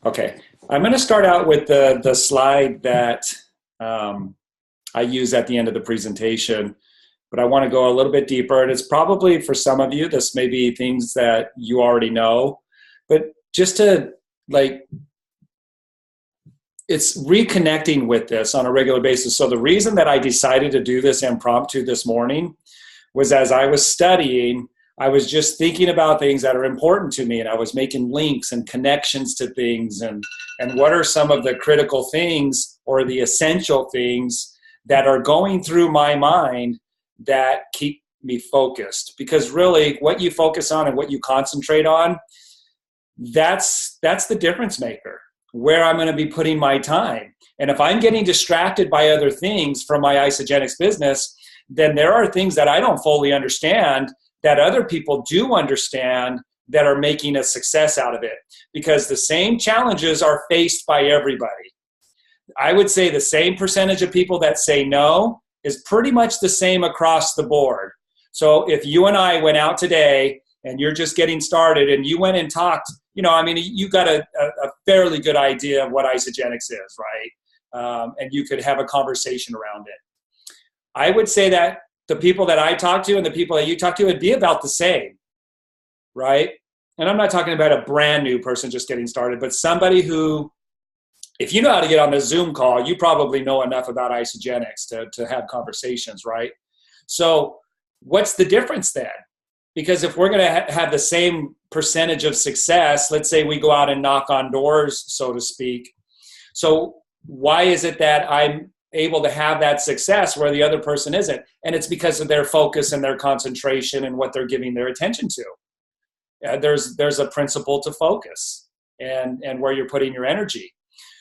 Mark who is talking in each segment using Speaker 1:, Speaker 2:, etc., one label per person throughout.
Speaker 1: Okay, I'm going to start out with the slide that I use at the end of the presentation, but I want to go a little bit deeper. And it's probably for some of you, this may be things that you already know, but just to like, it's reconnecting with this on a regular basis. So the reason that I decided to do this impromptu this morning was as I was studying, I was just thinking about things that are important to me, and I was making links and connections to things, and what are some of the critical things or the essential things that are going through my mind that keep me focused. Because really what you focus on and what you concentrate on, that's the difference maker, where I'm going to be putting my time. And if I'm getting distracted by other things from my Isagenix business, then there are things that I don't fully understand that other people do understand that are making a success out of it. Because the same challenges are faced by everybody. I would say the same percentage of people that say no is pretty much the same across the board. So if you and I went out today and you're just getting started and you went and talked, you got a fairly good idea of what Isagenix is, right? And you could have a conversation around it. I would say that the people that I talk to and the people that you talk to would be about the same, right? And I'm not talking about a brand new person just getting started, but somebody who, if you know how to get on a Zoom call, you probably know enough about Isagenix to have conversations, right? So what's the difference then? Because if we're going to have the same percentage of success, let's say we go out and knock on doors, so to speak. So why is it that I'm able to have that success where the other person isn't? And it's because of their focus and their concentration and what they're giving their attention to. There's a principle to focus and where you're putting your energy.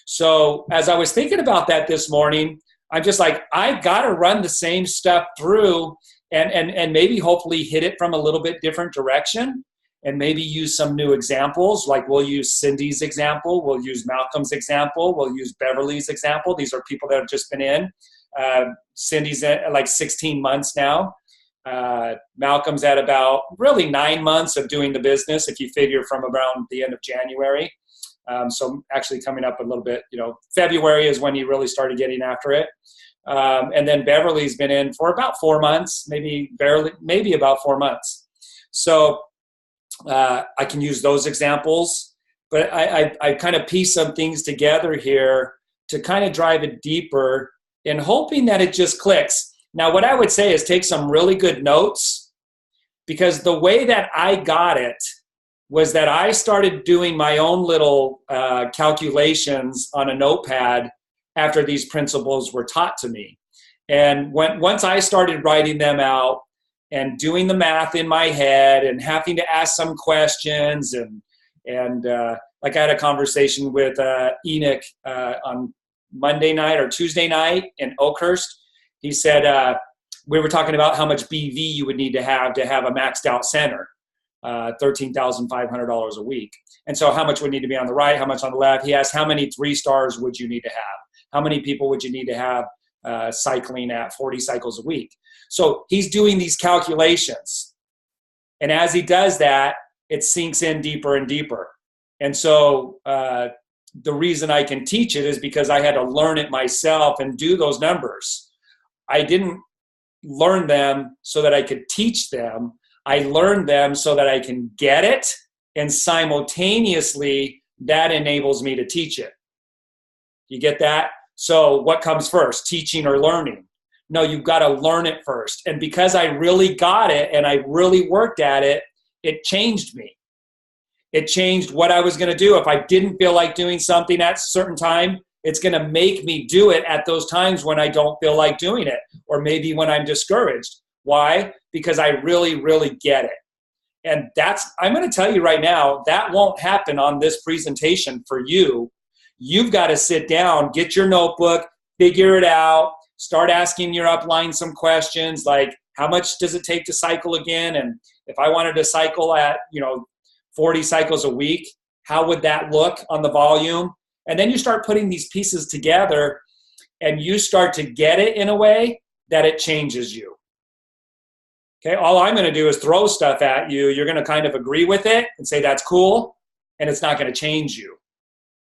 Speaker 1: So as I was thinking about that this morning, I'm just like, I got to run the same stuff through and maybe hopefully hit it from a little bit different direction and maybe use some new examples. Like we'll use Cindy's example, we'll use Malcolm's example, we'll use Beverly's example. These are people that have just been in. Cindy's at like 16 months now. Malcolm's at about really 9 months of doing the business, if you figure from around the end of January. So actually coming up a little bit, February is when he really started getting after it. And then Beverly's been in for about 4 months, maybe about 4 months. So I can use those examples, but I kind of piece some things together here to kind of drive it deeper and hoping that it just clicks. Now, what I would say is take some really good notes, because the way that I got it was that I started doing my own little calculations on a notepad after these principles were taught to me. And once I started writing them out and doing the math in my head and having to ask some questions and like I had a conversation with Enoch on Monday night or Tuesday night in Oakhurst. He said, we were talking about how much BV you would need to have a maxed out center. $13,500 a week. And so how much would need to be on the right, how much on the left? He asked, how many 3 stars would you need to have? How many people would you need to have cycling at 40 cycles a week? So he's doing these calculations. And as he does that, it sinks in deeper and deeper. And so the reason I can teach it is because I had to learn it myself and do those numbers. I didn't learn them so that I could teach them. I learned them so that I can get it, and simultaneously that enables me to teach it. You get that? So what comes first, teaching or learning? No, you've got to learn it first. And because I really got it and I really worked at it, it changed me. It changed what I was going to do. If I didn't feel like doing something at a certain time, it's going to make me do it at those times when I don't feel like doing it, or maybe when I'm discouraged. Why? Because I really, really get it. And I'm going to tell you right now, that won't happen on this presentation for you. You've got to sit down, get your notebook, figure it out, start asking your upline some questions like, how much does it take to cycle again? And if I wanted to cycle at, 40 cycles a week, how would that look on the volume? And then you start putting these pieces together and you start to get it in a way that it changes you. Okay, all I'm going to do is throw stuff at you. You're going to kind of agree with it and say that's cool, and it's not going to change you.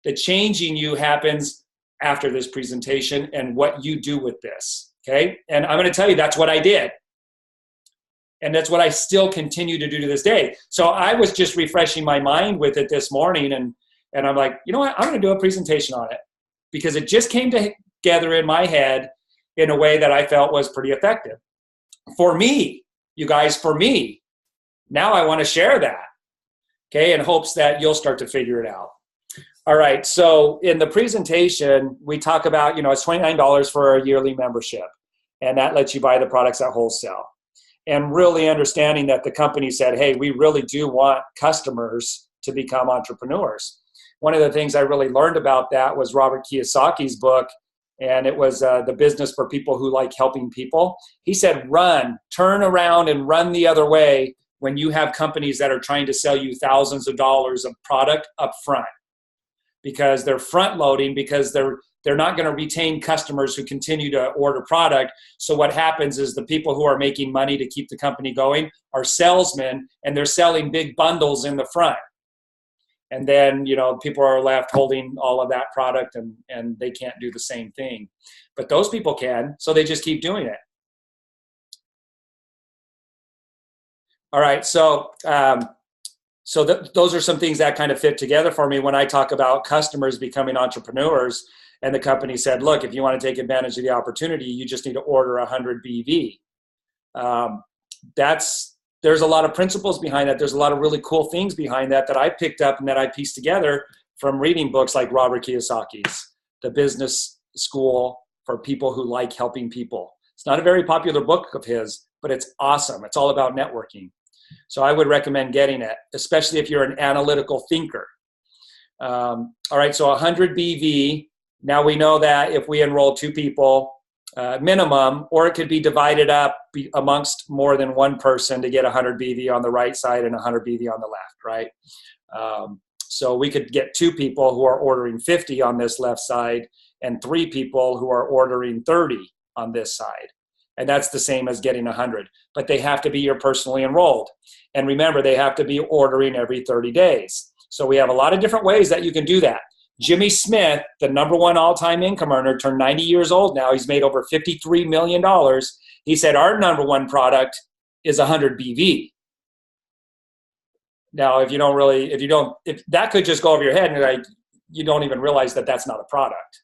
Speaker 1: The changing you happens after this presentation and what you do with this, okay? And I'm going to tell you that's what I did. And that's what I still continue to do to this day. So I was just refreshing my mind with it this morning, and I'm like, you know what? I'm going to do a presentation on it because it just came together in my head in a way that I felt was pretty effective. For me, you guys, for me, now I want to share that, okay, in hopes that you'll start to figure it out. All right, so in the presentation, we talk about, it's $29 for a yearly membership, and that lets you buy the products at wholesale. And really understanding that the company said, hey, we really do want customers to become entrepreneurs. One of the things I really learned about that was Robert Kiyosaki's book, and it was The Business for People Who Like Helping People. He said, turn around and run the other way when you have companies that are trying to sell you thousands of dollars of product up front, because they're front loading, because they're not going to retain customers who continue to order product. So what happens is the people who are making money to keep the company going are salesmen, and they're selling big bundles in the front. And then, people are left holding all of that product, and they can't do the same thing. But those people can, so they just keep doing it. All right, so those are some things that kind of fit together for me when I talk about customers becoming entrepreneurs. And the company said, look, if you want to take advantage of the opportunity, you just need to order 100 BV. There's a lot of principles behind that. There's a lot of really cool things behind that I picked up and that I pieced together from reading books like Robert Kiyosaki's The Business School for People Who Like Helping People. It's not a very popular book of his, but it's awesome. It's all about networking. So I would recommend getting it, especially if you're an analytical thinker. All right, so 100 BV. Now we know that if we enroll 2 people minimum, or it could be divided up amongst more than one person to get 100 BV on the right side and 100 BV on the left, right? So we could get 2 people who are ordering 50 on this left side and 3 people who are ordering 30 on this side. And that's the same as getting 100. But they have to be your personally enrolled. And remember, they have to be ordering every 30 days. So we have a lot of different ways that you can do that. Jimmy Smith, the #1 all-time income earner, turned 90 years old now. He's made over $53 million. He said, our #1 product is 100 BV. Now, if that could just go over your head and you don't even realize that that's not a product.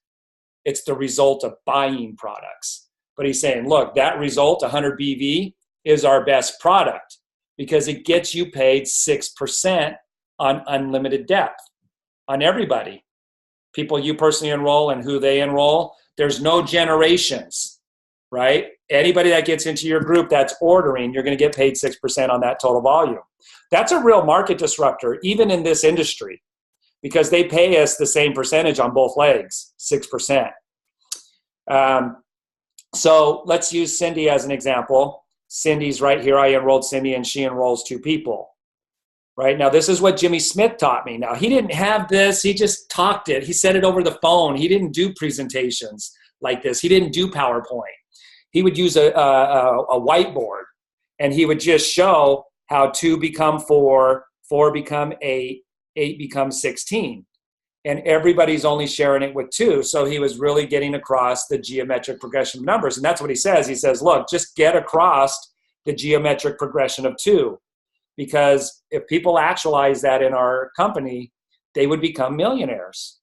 Speaker 1: It's the result of buying products. But he's saying, look, that result, 100 BV, is our best product because it gets you paid 6% on unlimited depth on everybody. People you personally enroll and who they enroll, there's no generations, right? Anybody that gets into your group that's ordering, you're going to get paid 6% on that total volume. That's a real market disruptor, even in this industry, because they pay us the same percentage on both legs, 6%. So let's use Cindy as an example. Cindy's right here. I enrolled Cindy, and she enrolls 2 people. Right now, this is what Jimmy Smith taught me. Now, he didn't have this. He just talked it. He said it over the phone. He didn't do presentations like this. He didn't do PowerPoint. He would use a whiteboard, and he would just show how 2 become 4, 4 become 8, 8 becomes 16. And everybody's only sharing it with 2. So he was really getting across the geometric progression of numbers. And that's what he says. He says, look, just get across the geometric progression of 2. Because if people actualize that in our company, they would become millionaires.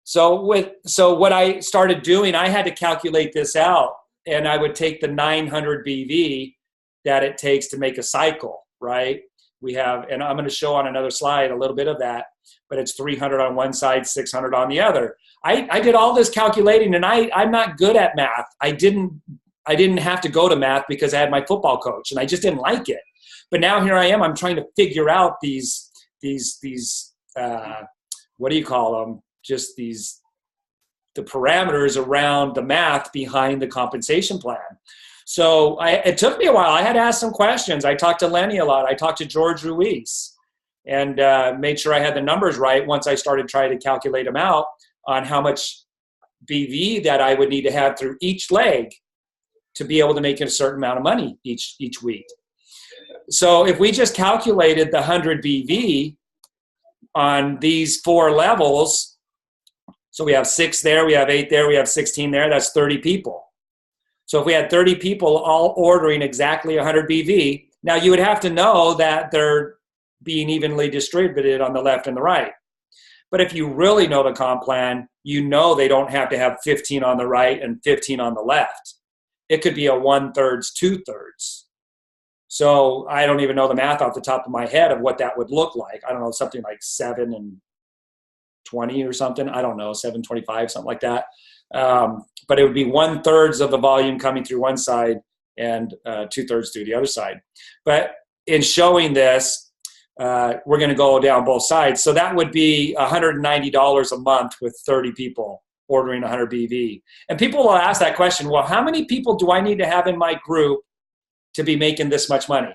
Speaker 1: So what I started doing, I had to calculate this out, and I would take the 900 BV that it takes to make a cycle, right? We have, and I'm going to show on another slide a little bit of that, but it's 300 on one side, 600 on the other. I did all this calculating, and I'm not good at math. I didn't have to go to math because I had my football coach, and I just didn't like it. But now here I am. I'm trying to figure out these what do you call them? Just the parameters around the math behind the compensation plan. So it took me a while. I had to ask some questions. I talked to Lenny a lot. I talked to George Ruiz and made sure I had the numbers right once I started trying to calculate them out on how much BV that I would need to have through each leg to be able to make a certain amount of money each week. So if we just calculated the 100 BV, on these 4 levels, so we have 6 there, we have 8 there, we have 16 there, that's 30 people. So if we had 30 people all ordering exactly 100 BV, now you would have to know that they're being evenly distributed on the left and the right. But if you really know the comp plan, you know they don't have to have 15 on the right and 15 on the left. It could be a 1/3, 2/3. So I don't even know the math off the top of my head of what that would look like. I don't know, something like 7 and 20 or something. I don't know, 725, something like that. But it would be 1/3 of the volume coming through one side and 2/3 through the other side. But in showing this, we're going to go down both sides. So that would be $190 a month with 30 people ordering 100 BV. And people will ask that question, well, how many people do I need to have in my group to be making this much money?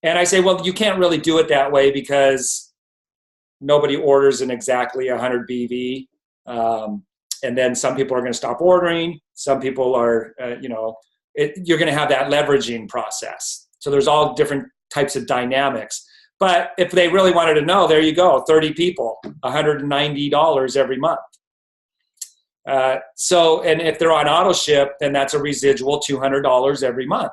Speaker 1: And I say, well, you can't really do it that way because nobody orders in exactly 100 BV. And then some people are going to stop ordering. Some people are, you're going to have that leveraging process. So there's all different types of dynamics. But if they really wanted to know, there you go, 30 people, $190 every month. And if they're on auto ship, then that's a residual $200 every month.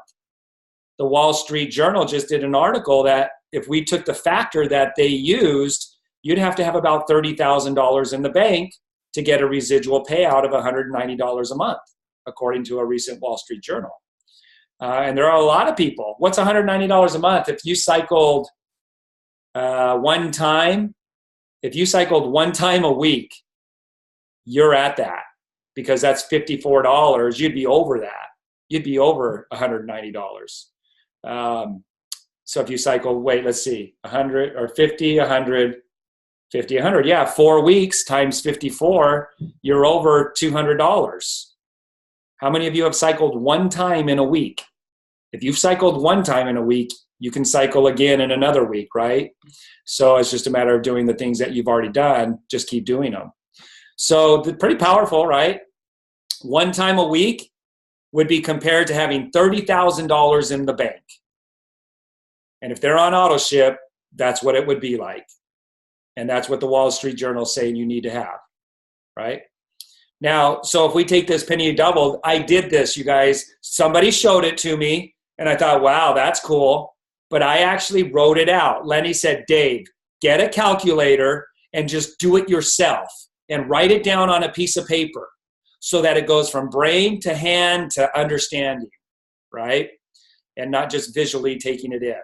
Speaker 1: The Wall Street Journal just did an article that if we took the factor that they used, you'd have to have about $30,000 in the bank to get a residual payout of $190 a month, according to a recent Wall Street Journal. And there are a lot of people. What's $190 a month? If you cycled one time a week, you're at that, because that's $54. You'd be over that. You'd be over $190. So if you cycle, let's see, 100 or 50, 100, 50, 100. Yeah, 4 weeks times 54, you're over $200. How many of you have cycled one time in a week? If you've cycled one time in a week, you can cycle again in another week, right? So it's just a matter of doing the things that you've already done. Just keep doing them. So pretty powerful, right? One time a week would be compared to having $30,000 in the bank. And if they're on auto ship, that's what it would be like. And that's what the Wall Street Journal is saying you need to have, right? Now, so if we take this penny doubled, I did this, you guys. Somebody showed it to me, and I thought, wow, that's cool. But I actually wrote it out. Lenny said, Dave, get a calculator and just do it yourself and write it down on a piece of paper so that it goes from brain to hand to understanding, right? And not just visually taking it in.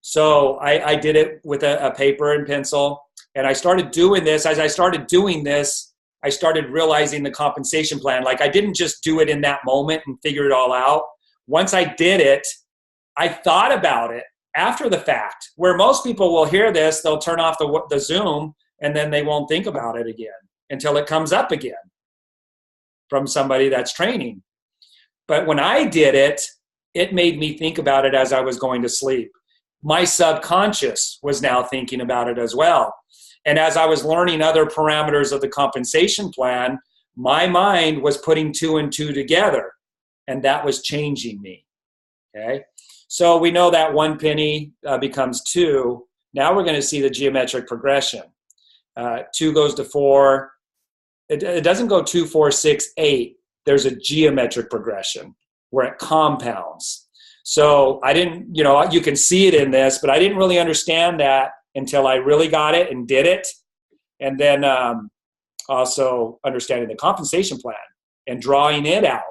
Speaker 1: So I did it with a paper and pencil, and I started doing this. As I started doing this, I started realizing the compensation plan. Like, I didn't just do it in that moment and figure it all out. Once I did it, I thought about it after the fact. Where most people will hear this, they'll turn off the Zoom, and then they won't think about it again until it comes up again from somebody that's training. But when I did it, it made me think about it as I was going to sleep. My subconscious was now thinking about it as well. And as I was learning other parameters of the compensation plan, my mind was putting 2 and 2 together, and that was changing me. Okay, so we know that 1 penny becomes 2. Now we're going to see the geometric progression. 2 goes to 4. It doesn't go 2, 4, 6, 8. There's a geometric progression where it compounds. So I didn't, you can see it in this, but I didn't really understand that until I really got it and did it. And then also understanding the compensation plan and drawing it out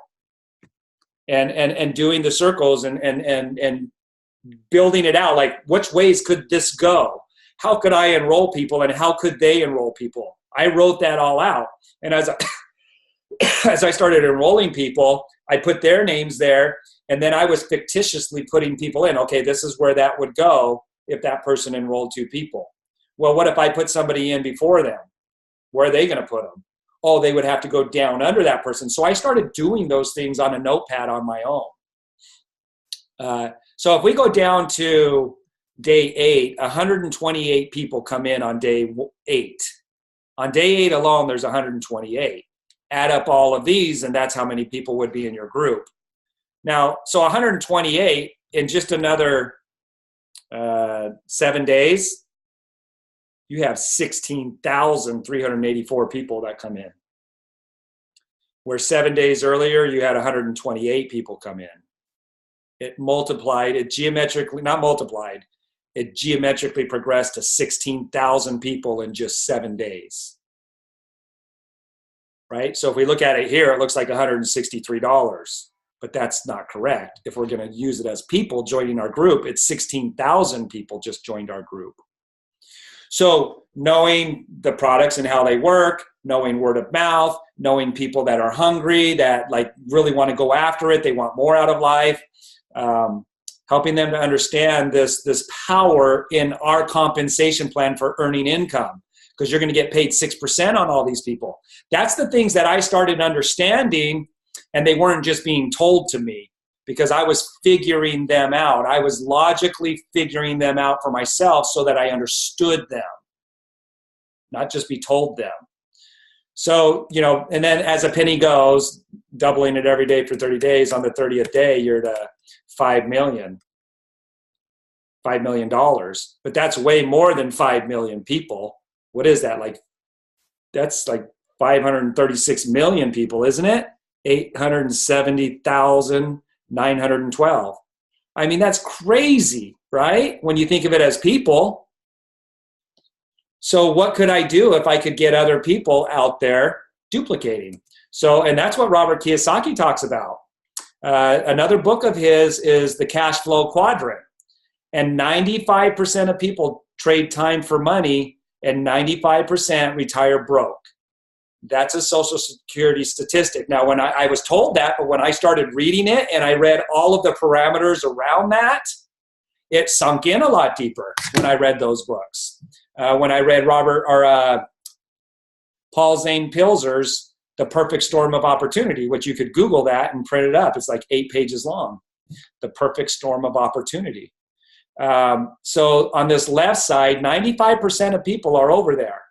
Speaker 1: and doing the circles and building it out. Like, which ways could this go? How could I enroll people and how could they enroll people? I wrote that all out. And as I started enrolling people, I put their names there, and then I was fictitiously putting people in. Okay, this is where that would go if that person enrolled 2 people. Well, what if I put somebody in before them? Where are they going to put them? Oh, they would have to go down under that person. So I started doing those things on a notepad on my own. So if we go down to day 8, 128 people come in on day 8. On day 8 alone, there's 128. Add up all of these, and that's how many people would be in your group. Now, so 128 in just another 7 days, you have 16,384 people that come in. Where 7 days earlier, you had 128 people come in. It multiplied, it geometrically, not multiplied, it geometrically progressed to 16,000 people in just 7 days. Right? So if we look at it here, it looks like $163, but that's not correct. If we're going to use it as people joining our group, it's 16,000 people just joined our group. So knowing the products and how they work, knowing word of mouth, knowing people that are hungry, that like really want to go after it, they want more out of life, helping them to understand this power in our compensation plan for earning income, because you're going to get paid 6% on all these people. That's the things that I started understanding, and they weren't just being told to me, because I was figuring them out. I was logically figuring them out for myself so that I understood them, not just be told them. So, and then as a penny goes, doubling it every day for 30 days, on the 30th day, you're to $5 million. $5 million. But that's way more than 5 million people. What is that? That's like 536 million people, isn't it? 870,912. I mean, that's crazy, right? When you think of it as people. So what could I do if I could get other people out there duplicating? So, and that's what Robert Kiyosaki talks about. Another book of his is The Cash Flow Quadrant. And 95% of people trade time for money, and 95% retire broke. That's a Social Security statistic. Now, when I was told that, but when I started reading it and I read all of the parameters around that, it sunk in a lot deeper when I read those books. When I read Paul Zane Pilzer's The Perfect Storm of Opportunity, which you could Google that and print it up. It's like 8 pages long. The Perfect Storm of Opportunity. So on this left side, 95% of people are over there.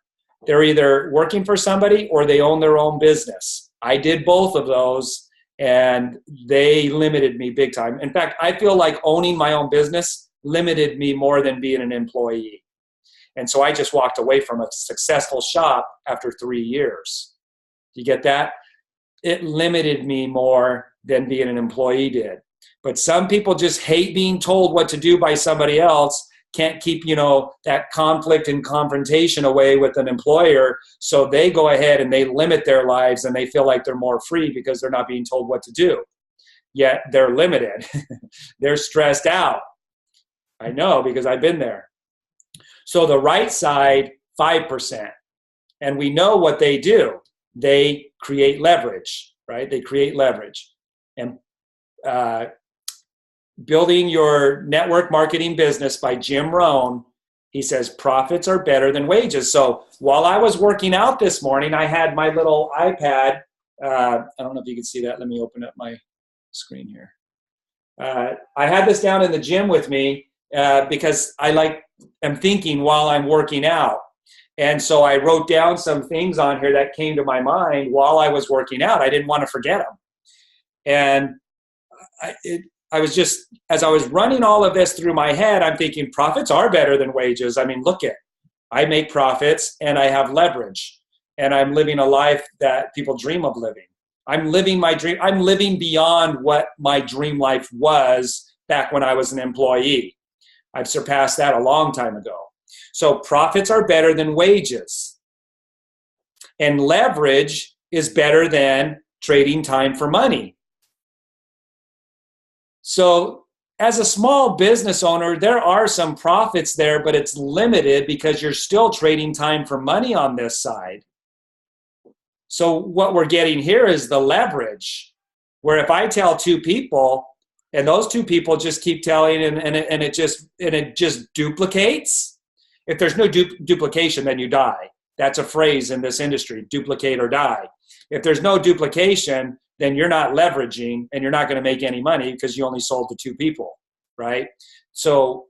Speaker 1: They're either working for somebody or they own their own business. I did both of those, and they limited me big time. In fact, I feel like owning my own business limited me more than being an employee. And so I just walked away from a successful shop after 3 years. You get that? It limited me more than being an employee did. But some people just hate being told what to do by somebody else, can't keep, that conflict and confrontation away with an employer. So they go ahead and they limit their lives, and they feel like they're more free because they're not being told what to do. Yet they're limited. They're stressed out. I know, because I've been there. So the right side, 5%. And we know what they do. They create leverage, right? They create leverage. And Building Your Network Marketing Business by Jim Rohn, he says profits are better than wages. So while I was working out this morning, I had my little iPad. I don't know if you can see that. Let me open up my screen here. I had this down in the gym with me because I'm thinking while I'm working out. And so I wrote down some things on here that came to my mind while I was working out. I didn't want to forget them. And I was just, as I was running all of this through my head, I'm thinking profits are better than wages. I mean, look at, I make profits and I have leverage, and I'm living a life that people dream of living. I'm living my dream. I'm living beyond what my dream life was back when I was an employee. I've surpassed that a long time ago. So profits are better than wages. And leverage is better than trading time for money. So as a small business owner, there are some profits there, but it's limited because you're still trading time for money on this side. So what we're getting here is the leverage, where if I tell 2 people and those 2 people just keep telling and it just duplicates. If there's no duplication, then you die. That's a phrase in this industry, duplicate or die. If there's no duplication, then you're not leveraging and you're not going to make any money because you only sold to 2 people, right? So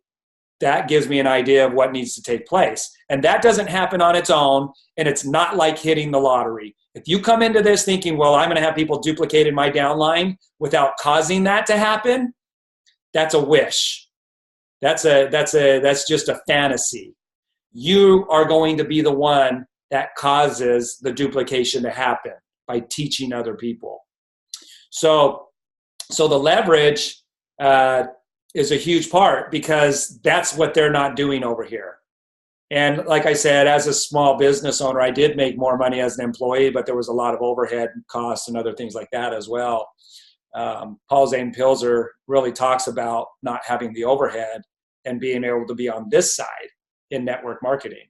Speaker 1: that gives me an idea of what needs to take place. And that doesn't happen on its own, and it's not like hitting the lottery. If you come into this thinking, well, I'm going to have people duplicate in my downline without causing that to happen, that's a wish. That's just a fantasy. you are going to be the one that causes the duplication to happen by teaching other people. So the leverage is a huge part, because that's what they're not doing over here. And like I said, as a small business owner, I did make more money as an employee, but there was a lot of overhead costs and other things like that as well. Paul Zane Pilzer really talks about not having the overhead and being able to be on this side in network marketing.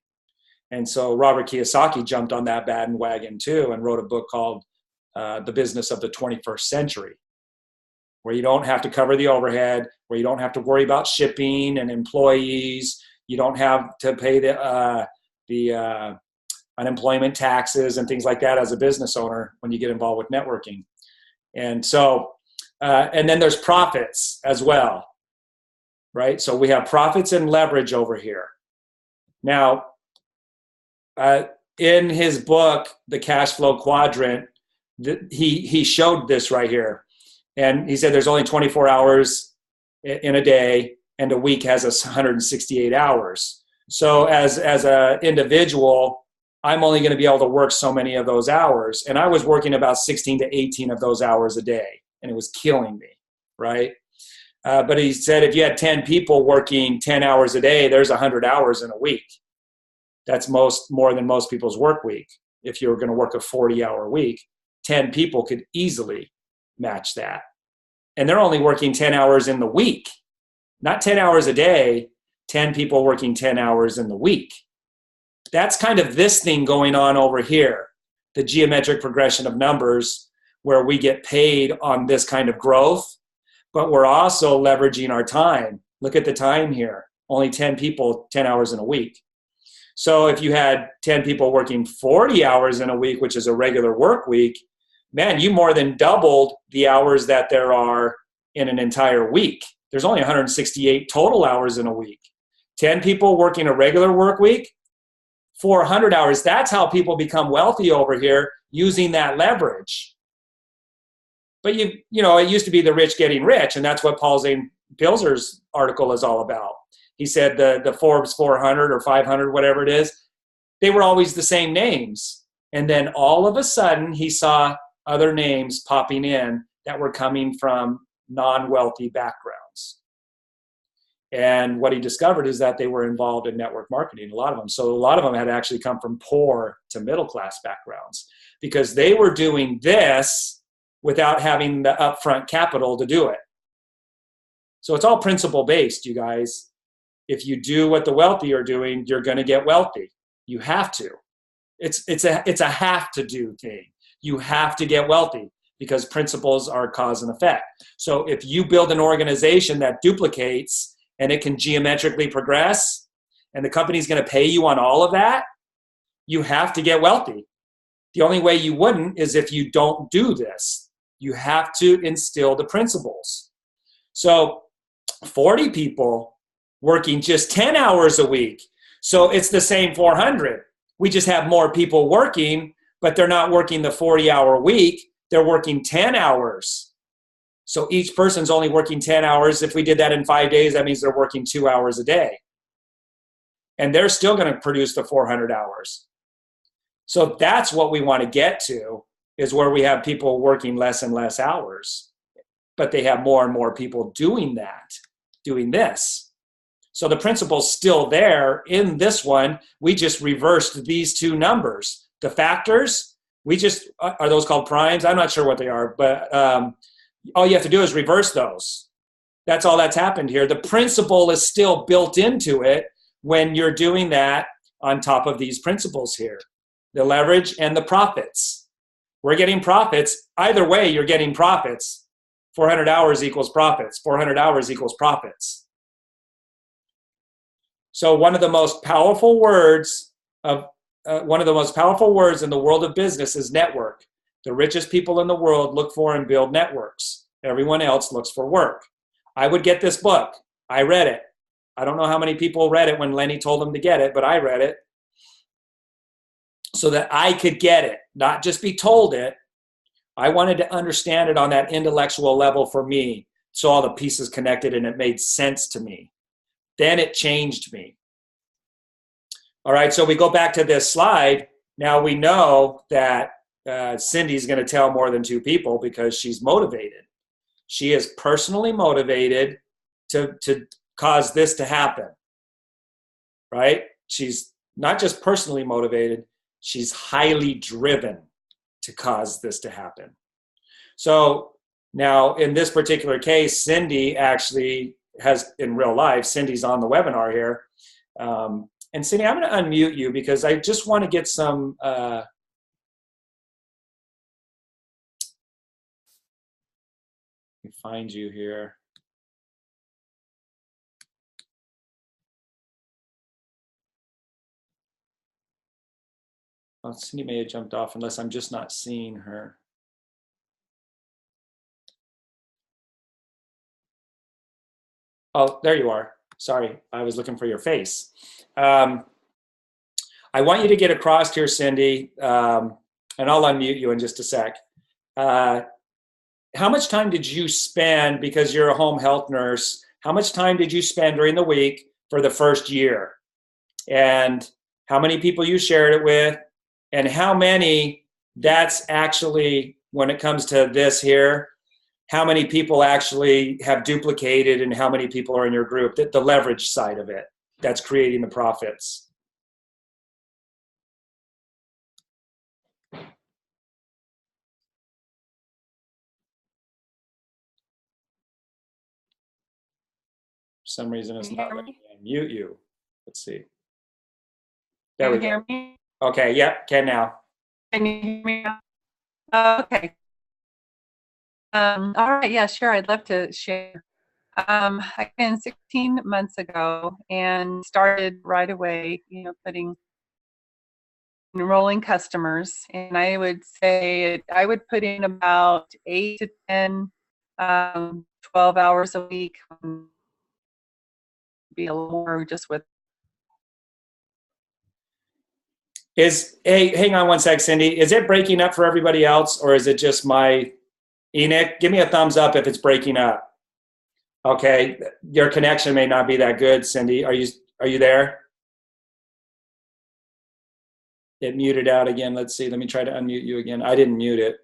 Speaker 1: And so Robert Kiyosaki jumped on that bandwagon too and wrote a book called The Business of the 21st Century, where you don't have to cover the overhead, where you don't have to worry about shipping and employees. You don't have to pay the unemployment taxes and things like that as a business owner when you get involved with networking. And so, and then there's profits as well, right? So we have profits and leverage over here. Now, in his book, The Cash Flow Quadrant, he showed this right here. And he said there's only 24 hours in a day, and a week has 168 hours. So as an individual, I'm only going to be able to work so many of those hours. And I was working about 16 to 18 of those hours a day, and it was killing me, right? But he said if you had 10 people working 10 hours a day, there's 100 hours in a week. That's more than most people's work week. If you were going to work a 40-hour week, 10 people could easily match that. And they're only working 10 hours in the week, not 10 hours a day, 10 people working 10 hours in the week. That's kind of this thing going on over here, the geometric progression of numbers, where we get paid on this kind of growth, but we're also leveraging our time. Look at the time here, only 10 people, 10 hours in a week. So if you had 10 people working 40 hours in a week, which is a regular work week, man, you more than doubled the hours that there are in an entire week. There's only 168 total hours in a week. 10 people working a regular work week, 400 hours. That's how people become wealthy over here, using that leverage. But you know, it used to be the rich getting rich, and that's what Paul Zane Pilzer's article is all about. He said the Forbes 400 or 500, whatever it is, they were always the same names. And then all of a sudden, he saw other names popping in that were coming from non-wealthy backgrounds. And what he discovered is that they were involved in network marketing, a lot of them. So a lot of them had actually come from poor to middle-class backgrounds, because they were doing this without having the upfront capital to do it. So it's all principle-based, you guys. If you do what the wealthy are doing, you're going to get wealthy. You have to. It's a have to do thing. You have to get wealthy, because principles are cause and effect. So if you build an organization that duplicates and it can geometrically progress, and the company's going to pay you on all of that, you have to get wealthy. The only way you wouldn't is if you don't do this. You have to instill the principles. So 40 people working just 10 hours a week. So it's the same 400. We just have more people working, but they're not working the 40-hour week. They're working 10 hours. So each person's only working 10 hours. If we did that in 5 days, that means they're working 2 hours a day. And they're still going to produce the 400 hours. So that's what we want to get to, is where we have people working less and less hours, but they have more and more people doing that, doing this. So the principle's still there in this one. We just reversed these two numbers. The factors, are those called primes? I'm not sure what they are, but all you have to do is reverse those. That's all that's happened here. The principle is still built into it when you're doing that on top of these principles here, the leverage and the profits. We're getting profits. Either way, you're getting profits. 400 hours equals profits. 400 hours equals profits. So one of the most powerful words in the world of business is network. The richest people in the world look for and build networks. Everyone else looks for work. I would get this book. I read it. I don't know how many people read it when Lenny told them to get it, but I read it so that I could get it, not just be told it. I wanted to understand it on that intellectual level for me, so all the pieces connected and it made sense to me. Then it changed me. All right, so we go back to this slide. Now we know that Cindy's going to tell more than 2 people because she's motivated. She is personally motivated to cause this to happen, right? She's not just personally motivated, she's highly driven to cause this to happen. So now in this particular case, Cindy actually has, in real life, Cindy's on the webinar here. And Cindy, I'm going to unmute you because I just want to get some let me find you here. Oh, Cindy may have jumped off unless I'm just not seeing her. Oh, there you are. Sorry, I was looking for your face. I want you to get across here, Cindy, and I'll unmute you in just a sec. How much time did you spend, because you're a home health nurse, how much time did you spend during the week for the first year? And how many people you shared it with? And how many, that's actually, when it comes to this here, how many people actually have duplicated and how many people are in your group, the leverage side of it, that's creating the profits. For some reason, it's not letting me unmute you. Let's see. There we go.
Speaker 2: Can you hear me?
Speaker 1: Okay, yep, can now.
Speaker 2: Can you hear me now? Okay. All right, yeah, sure, I'd love to share. I came in 16 months ago and started right away, enrolling customers. And I would say I would put in about 8 to 10, 12 hours a week. Be a little more just with.
Speaker 1: Hey, hang on one sec, Cindy. Is it breaking up for everybody else, or is it just my Enoch? Give me a thumbs up if it's breaking up. Okay, your connection may not be that good, Cindy. Are you there? It muted out again. Let's see. Let me try to unmute you again. I didn't mute it.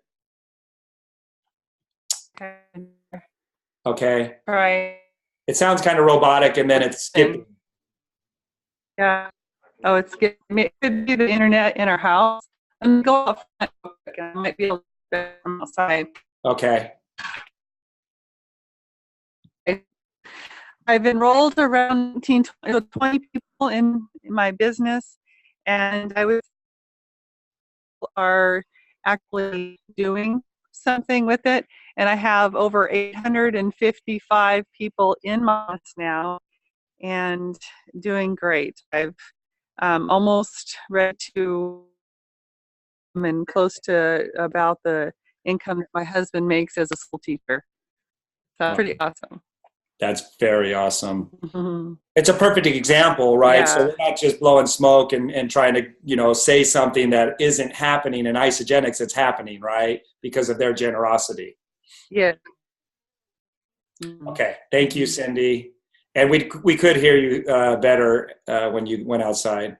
Speaker 1: Okay.
Speaker 2: All right.
Speaker 1: It sounds kind of robotic, and then it's skipping.
Speaker 2: Yeah. Oh, it's good. It could be the internet in our house. I'm go off. I might be able to from outside.
Speaker 1: Okay.
Speaker 2: I've enrolled around 20 people in my business, and I would are actually doing something with it. And I have over 855 people in my business now, and doing great. I've almost ready to and close to about the income that my husband makes as a school teacher. So pretty awesome.
Speaker 1: That's very awesome.
Speaker 2: Mm-hmm.
Speaker 1: It's a perfect example, right?
Speaker 2: Yeah.
Speaker 1: So we're not just blowing smoke and trying to, say something that isn't happening. In Isagenix, it's happening, right? Because of their generosity.
Speaker 2: Yeah.
Speaker 1: Okay. Thank you, Cindy. And we could hear you better when you went outside.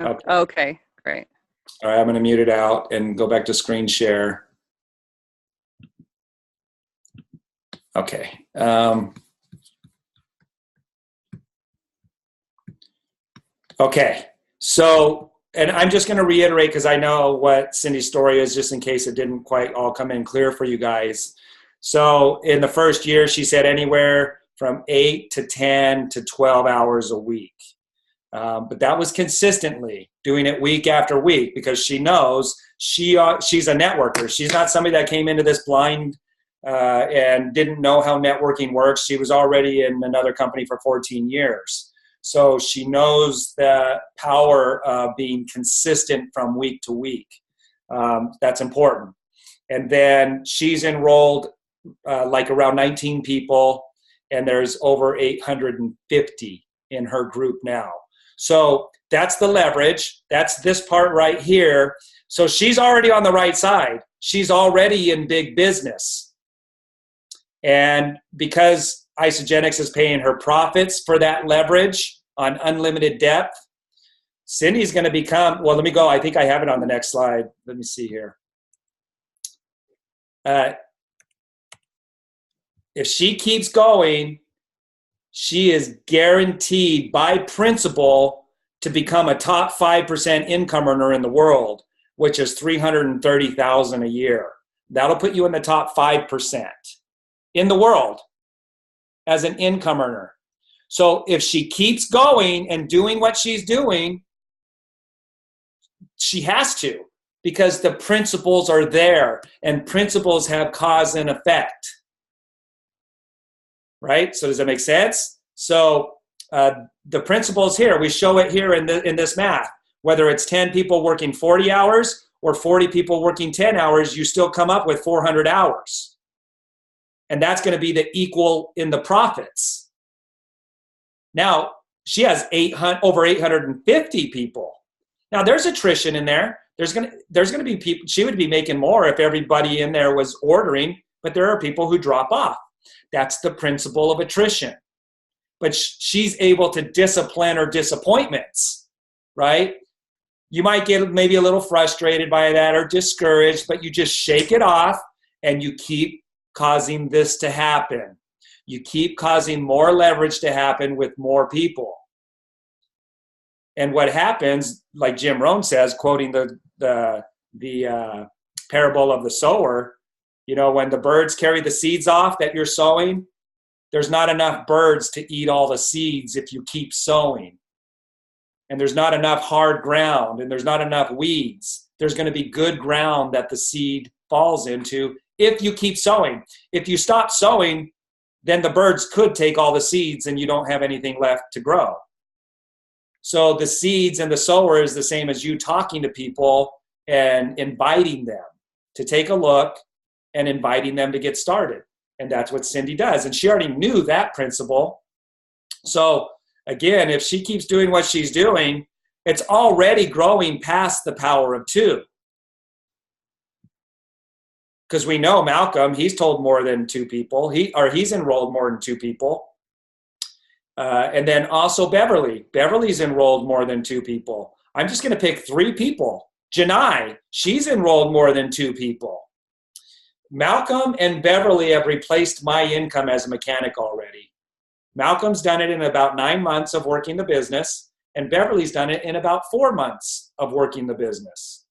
Speaker 2: Okay, great.
Speaker 1: All right, I'm going to mute it out and go back to screen share. Okay. Okay. So, and I'm just going to reiterate because I know what Cindy's story is, just in case it didn't quite all come in clear for you guys. So in the first year, she said anywhere from 8 to 10 to 12 hours a week. But that was consistently doing it week after week because she knows she's a networker. She's not somebody that came into this blind and didn't know how networking works. She was already in another company for 14 years. So she knows the power of being consistent from week to week. That's important. And then she's enrolled like around 19 people, and there's over 850 in her group now. So that's the leverage. That's this part right here. So she's already on the right side. She's already in big business. And because Isagenix is paying her profits for that leverage on unlimited depth, Cindy's going to become, well, let me go. I think I have it on the next slide. Let me see here. If she keeps going, she is guaranteed by principle to become a top 5% income earner in the world, which is $330,000 a year. That'll put you in the top 5% in the world as an income earner. So if she keeps going and doing what she's doing, she has to, because the principles are there, and principles have cause and effect. Right? So does that make sense? So the principles here, we show it here in this math. Whether it's 10 people working 40 hours or 40 people working 10 hours, you still come up with 400 hours. And that's going to be the equal in the profits. Now, she has over 850 people. Now, there's attrition in there. There's going to be people, she would be making more if everybody in there was ordering, but there are people who drop off. That's the principle of attrition. But she's able to discipline her disappointments, right? You might get maybe a little frustrated by that or discouraged, but you just shake it off and you keep causing this to happen. You keep causing more leverage to happen with more people. And what happens, like Jim Rohn says, quoting the parable of the sower, you know, when the birds carry the seeds off that you're sowing, there's not enough birds to eat all the seeds if you keep sowing. And there's not enough hard ground, and there's not enough weeds. There's going to be good ground that the seed falls into if you keep sowing. If you stop sowing, then the birds could take all the seeds and you don't have anything left to grow. So the seeds and the sower is the same as you talking to people and inviting them to take a look and inviting them to get started. And that's what Cindy does. And she already knew that principle. So again, if she keeps doing what she's doing, it's already growing past the power of 2. Because we know Malcolm, he's told more than 2 people. He's enrolled more than 2 people. And then also Beverly. Beverly's enrolled more than 2 people. I'm just going to pick 3 people. Janai, she's enrolled more than 2 people. Malcolm and Beverly have replaced my income as a mechanic already. Malcolm's done it in about 9 months of working the business, and Beverly's done it in about 4 months of working the business.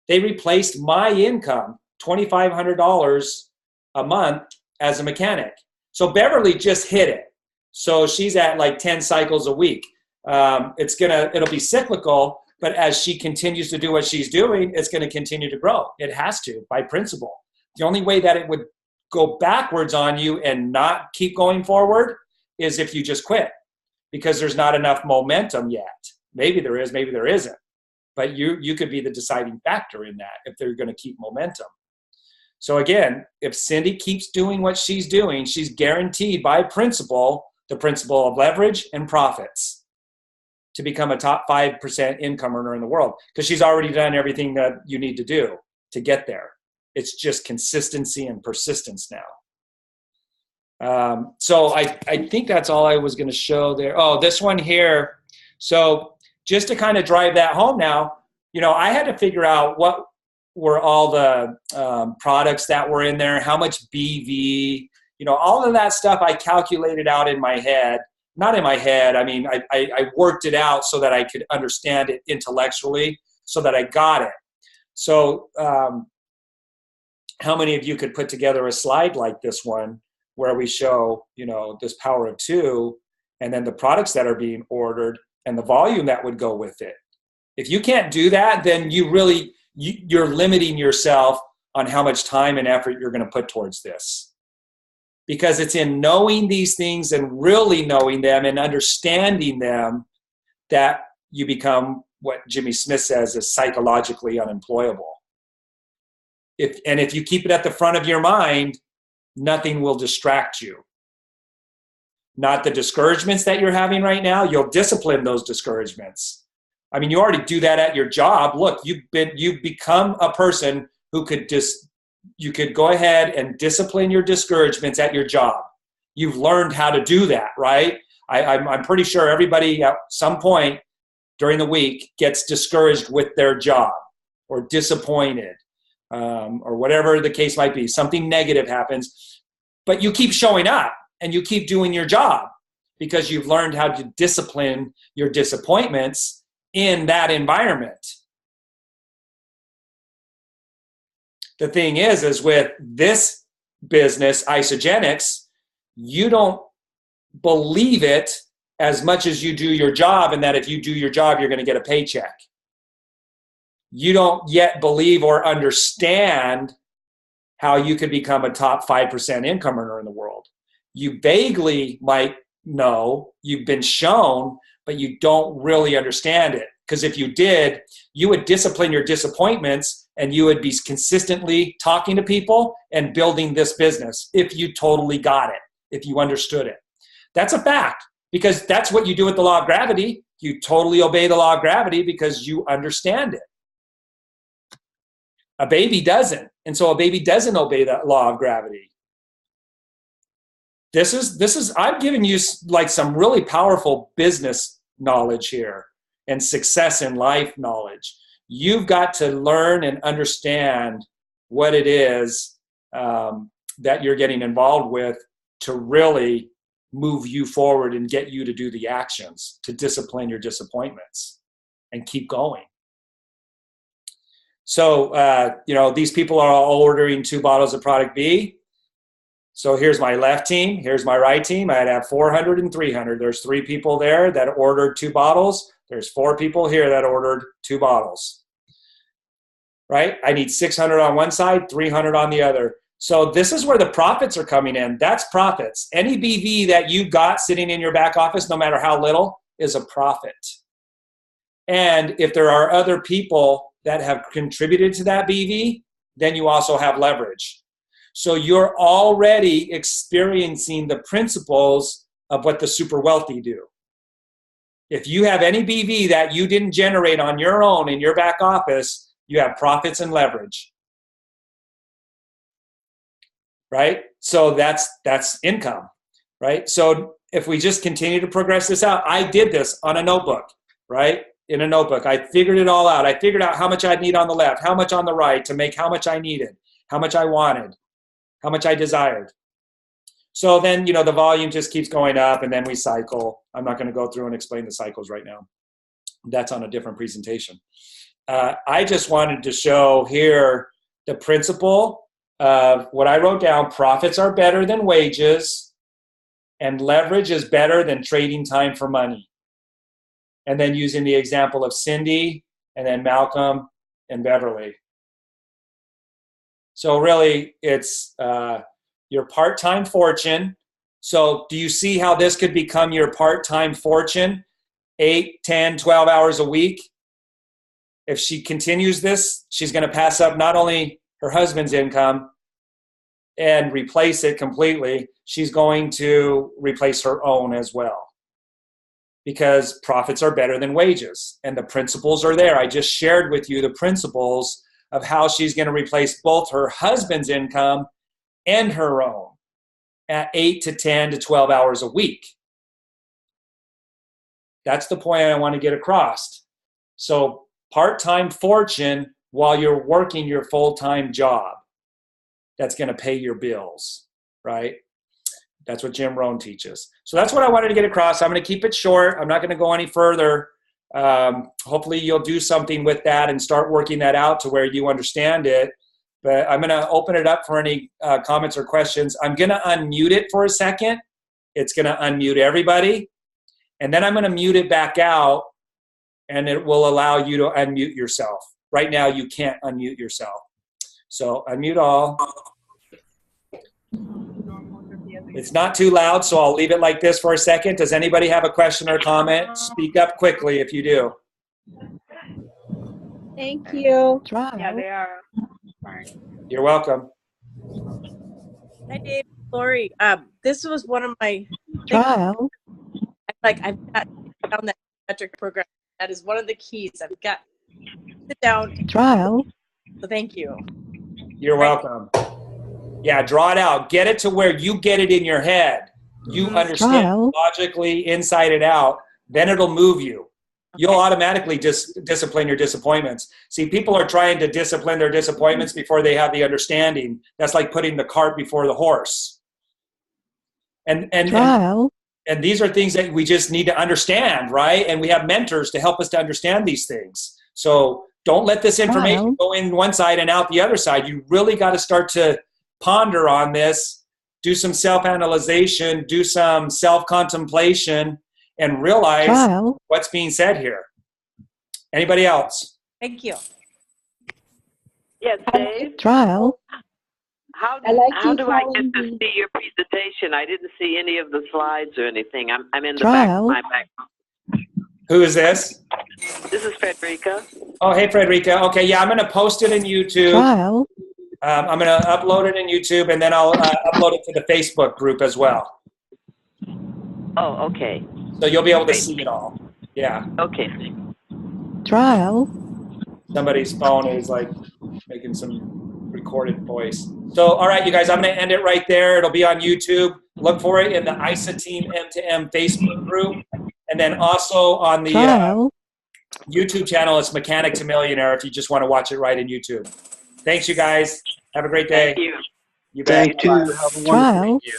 Speaker 1: They replaced my income, $2,500 a month as a mechanic. So Beverly just hit it. So she's at like 10 cycles a week. It'll be cyclical, but as she continues to do what she's doing, it's going to continue to grow. It has to, by principle. The only way that it would go backwards on you and not keep going forward is if you just quit, because there's not enough momentum yet. Maybe there is, maybe there isn't. But you could be the deciding factor in that if they're going to keep momentum. So again, if Cindy keeps doing what she's doing, she's guaranteed by principle, the principle of leverage and profits, to become a top 5% income earner in the world, because she's already done everything that you need to do to get there. It's just consistency and persistence now. So I think that's all I was going to show there. Oh, this one here. So just to kind of drive that home now, I had to figure out what were all the products that were in there, how much BV, all of that stuff I calculated out in my head. Not in my head. I mean, I worked it out so that I could understand it intellectually, so that I got it. So how many of you could put together a slide like this one where we show, this power of 2 and then the products that are being ordered and the volume that would go with it? If you can't do that, then you're limiting yourself on how much time and effort you're going to put towards this. Because it's in knowing these things and really knowing them and understanding them that you become what Jimmy Smith says is psychologically unemployable. If you keep it at the front of your mind, nothing will distract you. Not the discouragements that you're having right now. You'll discipline those discouragements. I mean, you already do that at your job. Look, you've become a person who you could go ahead and discipline your discouragements at your job. You've learned how to do that, right? I'm pretty sure everybody at some point during the week gets discouraged with their job or disappointed, or whatever the case might be. Something negative happens, but you keep showing up and you keep doing your job because you've learned how to discipline your disappointments in that environment. The thing is with this business, Isagenix, you don't believe it as much as you do your job, and that if you do your job, you're going to get a paycheck. You don't yet believe or understand how you could become a top 5% income earner in the world. You vaguely might know, you've been shown, but you don't really understand it. Because if you did, you would discipline your disappointments and you would be consistently talking to people and building this business if you totally got it, if you understood it. That's a fact, because that's what you do with the law of gravity. You totally obey the law of gravity because you understand it. A baby doesn't. And so a baby doesn't obey the law of gravity. This is, I've given you like some really powerful business knowledge here and success in life knowledge. You've got to learn and understand what it is that you're getting involved with to really move you forward and get you to do the actions to discipline your disappointments and keep going. So, these people are all ordering 2 bottles of product B. So here's my left team. Here's my right team. I'd have 400 and 300. There's 3 people there that ordered 2 bottles. There's 4 people here that ordered 2 bottles. Right? I need 600 on one side, 300 on the other. So this is where the profits are coming in. That's profits. Any BV that you've got sitting in your back office, no matter how little, is a profit. And if there are other people that have contributed to that BV, then you also have leverage. So you're already experiencing the principles of what the super wealthy do. If you have any BV that you didn't generate on your own in your back office, you have profits and leverage. Right? So that's income, right? So if we just continue to progress this out, I did this on a notebook, right? In a notebook, I figured it all out. I figured out how much I'd need on the left, how much on the right to make how much I needed, how much I wanted, how much I desired. So then, the volume just keeps going up and then we cycle. I'm not going to go through and explain the cycles right now. That's on a different presentation. I just wanted to show here the principle of what I wrote down. Profits are better than wages and leverage is better than trading time for money. And then using the example of Cindy and then Malcolm and Beverly. So really it's your part-time fortune. So do you see how this could become your part-time fortune? 8, 10, 12 hours a week. If she continues this, she's going to pass up not only her husband's income and replace it completely, she's going to replace her own as well. Because profits are better than wages. And the principles are there. I just shared with you the principles of how she's going to replace both her husband's income and her own at 8 to 10 to 12 hours a week. That's the point I want to get across. So part-time fortune while you're working your full-time job. That's going to pay your bills, right? That's what Jim Rohn teaches. So that's what I wanted to get across. I'm going to keep it short. I'm not going to go any further. Hopefully you'll do something with that and start working that out to where you understand it. But I'm going to open it up for any comments or questions. I'm going to unmute it for a second. It's going to unmute everybody. And then I'm going to mute it back out, and it will allow you to unmute yourself. Right now, you can't unmute yourself. So unmute all. It's not too loud, so I'll leave it like this for a second. Does anybody have a question or comment? Speak up quickly if you do.
Speaker 3: Thank you.
Speaker 4: Yeah, they are. Sorry.
Speaker 1: You're welcome.
Speaker 4: Hi, Dave. Lori. This was one of my
Speaker 3: Trial.
Speaker 4: I've got down that metric program. That is one of the keys. I've got to sit down.
Speaker 3: Trial.
Speaker 4: So thank you.
Speaker 1: You're welcome. Yeah, draw it out. Get it to where you get it in your head. you understand
Speaker 3: Trial.
Speaker 1: logically inside and out, then it'll move you. You'll automatically discipline your disappointments. See, people are trying to discipline their disappointments before they have the understanding. That's like putting the cart before the horse. And
Speaker 3: Trial.
Speaker 1: and these are things that we just need to understand, right? And we have mentors to help us to understand these things. So don't let this information go in one side and out the other side. You really got to start to ponder on this, do some self-analyzation, do some self-contemplation, and realize
Speaker 3: Trial.
Speaker 1: what's being said here. Anybody else?
Speaker 4: Thank you.
Speaker 5: Yes, Dave.
Speaker 3: Trial.
Speaker 5: How
Speaker 3: I like
Speaker 5: how
Speaker 3: you
Speaker 5: do I get
Speaker 3: calling
Speaker 5: to
Speaker 3: me-
Speaker 5: see your presentation? I didn't see any of the slides or anything. I'm in the
Speaker 3: Trial.
Speaker 5: back. My back.
Speaker 1: Who is this?
Speaker 5: This is Frederica.
Speaker 1: Oh, hey, Frederica. Okay, yeah, I'm going to post it in YouTube.
Speaker 3: Trial.
Speaker 1: I'm going to upload it in YouTube, and then I'll upload it to the Facebook group as well.
Speaker 5: Oh, okay.
Speaker 1: So you'll be able to see it all. Yeah.
Speaker 5: Okay.
Speaker 3: Trial.
Speaker 1: Somebody's phone is like making some recorded voice. So, all right, you guys, I'm going to end it right there. It'll be on YouTube. Look for it in the ISA Team M2M Facebook group. And then also on the
Speaker 3: Trial.
Speaker 1: YouTube channel, it's Mechanic to Millionaire if you just want to watch it right in YouTube. Thanks, you guys. Have a great day.
Speaker 5: Thank you.
Speaker 1: You bet.
Speaker 6: Thank you. Have a wonderful
Speaker 3: Trial.
Speaker 6: day.